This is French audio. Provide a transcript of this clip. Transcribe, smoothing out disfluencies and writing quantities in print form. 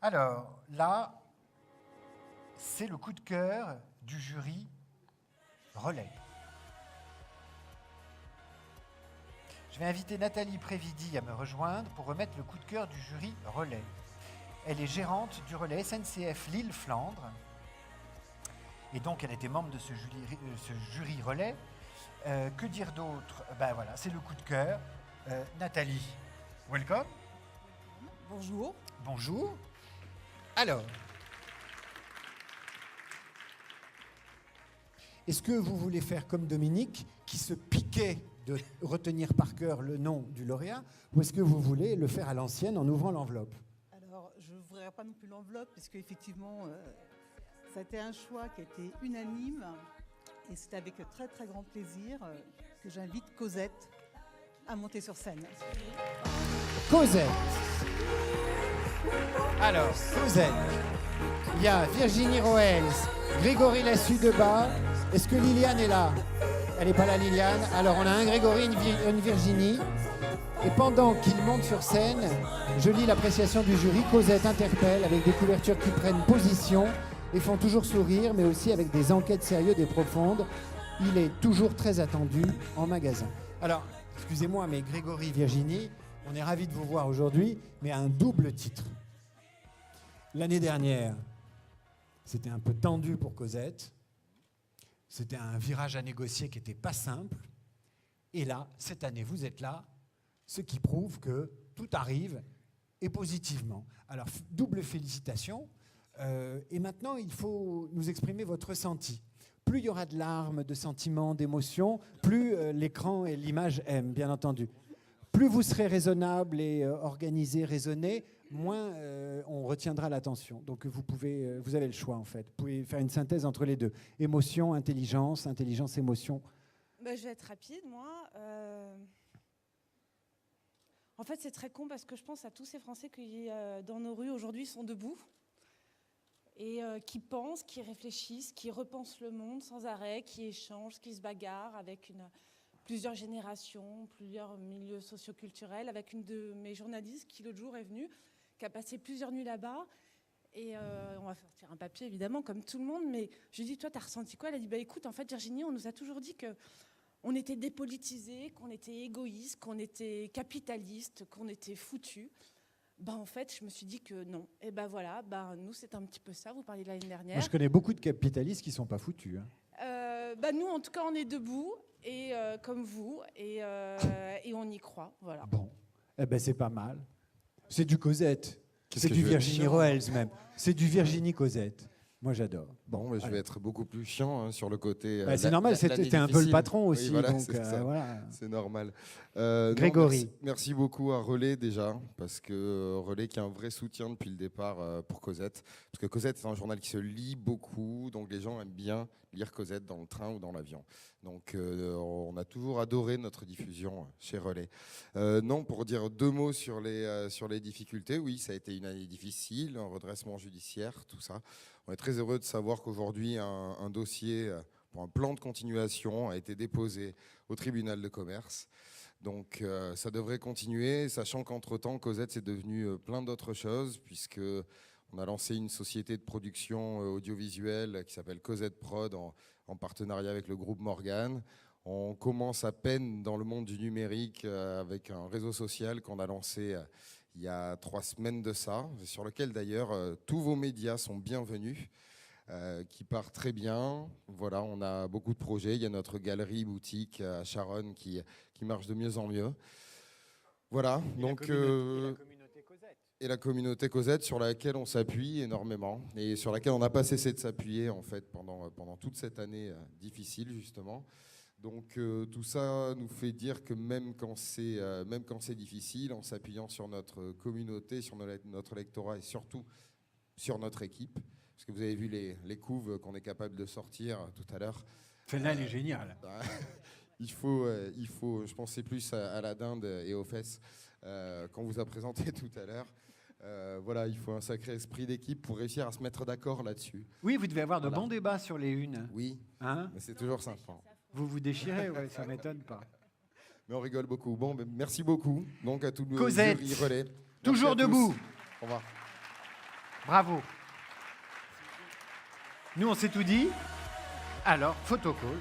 Alors, là, c'est le coup de cœur du jury relais. Je vais inviter Nathalie Prévidi à me rejoindre pour remettre le coup de cœur du jury relais. Elle est gérante du relais SNCF Lille-Flandre. Et donc, elle était membre de ce jury relais. Que dire d'autre? Ben voilà, c'est le coup de cœur. Nathalie, welcome. Bonjour. Bonjour. Alors, est-ce que vous voulez faire comme Dominique, qui se piquait de retenir par cœur le nom du lauréat, ou est-ce que vous voulez le faire à l'ancienne en ouvrant l'enveloppe? Alors, je n'ouvrirai pas non plus l'enveloppe, parce qu'effectivement, ça a été un choix qui a été unanime, et c'est avec très très grand plaisir que j'invite Cosette à monter sur scène. Cosette. Alors, Cosette. Il y a Virginie Roels, Grégory Lassus-Debat. Est-ce que Liliane est là? Elle n'est pas là, Liliane. Alors, on a un Grégory, une Virginie. Et pendant qu'ils montent sur scène, je lis l'appréciation du jury. Cosette interpelle avec des couvertures qui prennent position et font toujours sourire, mais aussi avec des enquêtes sérieuses et profondes. Il est toujours très attendu en magasin. Alors, excusez-moi, mais Grégory, Virginie, on est ravis de vous voir aujourd'hui, mais à un double titre. L'année dernière, c'était un peu tendu pour Cosette. C'était un virage à négocier qui n'était pas simple. Et là, cette année, vous êtes là, ce qui prouve que tout arrive et positivement. Alors, double félicitations. Et maintenant, il faut nous exprimer votre ressenti. Plus il y aura de larmes, de sentiments, d'émotions, plus l'écran et l'image aiment, bien entendu. Plus vous serez raisonnable et organisé, raisonné, moins on retiendra l'attention. Donc vous avez le choix en fait. Vous pouvez faire une synthèse entre les deux. Émotion, intelligence, intelligence, émotion. Je vais être rapide, moi. En fait, c'est très con parce que je pense à tous ces Français qui, dans nos rues, aujourd'hui, sont debout et qui pensent, qui réfléchissent, qui repensent le monde sans arrêt, qui échangent, qui se bagarrent avec plusieurs générations, plusieurs milieux socioculturels, avec une de mes journalistes qui, l'autre jour, est venue, qui a passé plusieurs nuits là-bas. Et on va sortir un papier, évidemment, comme tout le monde. Mais je lui ai dit, toi, t'as ressenti quoi? Elle a dit, écoute, en fait, Virginie, on nous a toujours dit qu'on était dépolitisés, qu'on était égoïste, qu'on était capitaliste, qu'on était foutus. En fait, je me suis dit que non. Et voilà, nous, c'est un petit peu ça. Vous parliez de l'année dernière. Moi, je connais beaucoup de capitalistes qui ne sont pas foutus. Hein. Nous, en tout cas, on est debout, et comme vous, et on y croit. Voilà. Bon, c'est pas mal. C'est du Cosette. C'est du Virginie Roels même. C'est du Virginie Cosette. Moi, j'adore. Bon, je vais être beaucoup plus chiant sur le côté. C'est normal, c'était un peu le patron aussi. Oui, voilà, donc, voilà. C'est normal. Grégory. Merci beaucoup à Relais déjà, parce que Relais qui a un vrai soutien depuis le départ pour Cosette. Parce que Cosette, c'est un journal qui se lit beaucoup, donc les gens aiment bien lire Cosette dans le train ou dans l'avion. Donc on a toujours adoré notre diffusion chez Relais. Non, pour dire deux mots sur les difficultés, oui, ça a été une année difficile, un redressement judiciaire, tout ça. On est très heureux de savoir qu'aujourd'hui, un dossier pour un plan de continuation a été déposé au tribunal de commerce. Donc ça devrait continuer, sachant qu'entre-temps, Cosette, c'est devenu plein d'autres choses, puisqu'on a lancé une société de production audiovisuelle qui s'appelle Cosette Prod en partenariat avec le groupe Morgan. On commence à peine dans le monde du numérique avec un réseau social qu'on a lancé il y a 3 semaines de ça, sur lequel d'ailleurs tous vos médias sont bienvenus, qui part très bien. Voilà, on a beaucoup de projets. Il y a notre galerie boutique à Charonne qui marche de mieux en mieux. Voilà. Et la communauté Cosette sur laquelle on s'appuie énormément et sur laquelle on n'a pas cessé de s'appuyer en fait pendant toute cette année difficile justement. Donc tout ça nous fait dire que même quand c'est difficile, en s'appuyant sur notre communauté, sur notre lectorat et surtout sur notre équipe, parce que vous avez vu les couves qu'on est capable de sortir tout à l'heure. Celle-là, elle est géniale. Il faut, je pensais plus à la dinde et aux fesses qu'on vous a présenté tout à l'heure. Voilà, il faut un sacré esprit d'équipe pour réussir à se mettre d'accord là-dessus. Oui, vous devez avoir de bons débats sur les unes. Oui, hein, mais c'est toujours sympa. Vous vous déchirez, ouais, ça m'étonne pas. Mais on rigole beaucoup. Bon, merci beaucoup donc à tous nos Cosette, jurys Relais. toujours debout. Au revoir. Bravo. Nous, on s'est tout dit. Alors, photocall.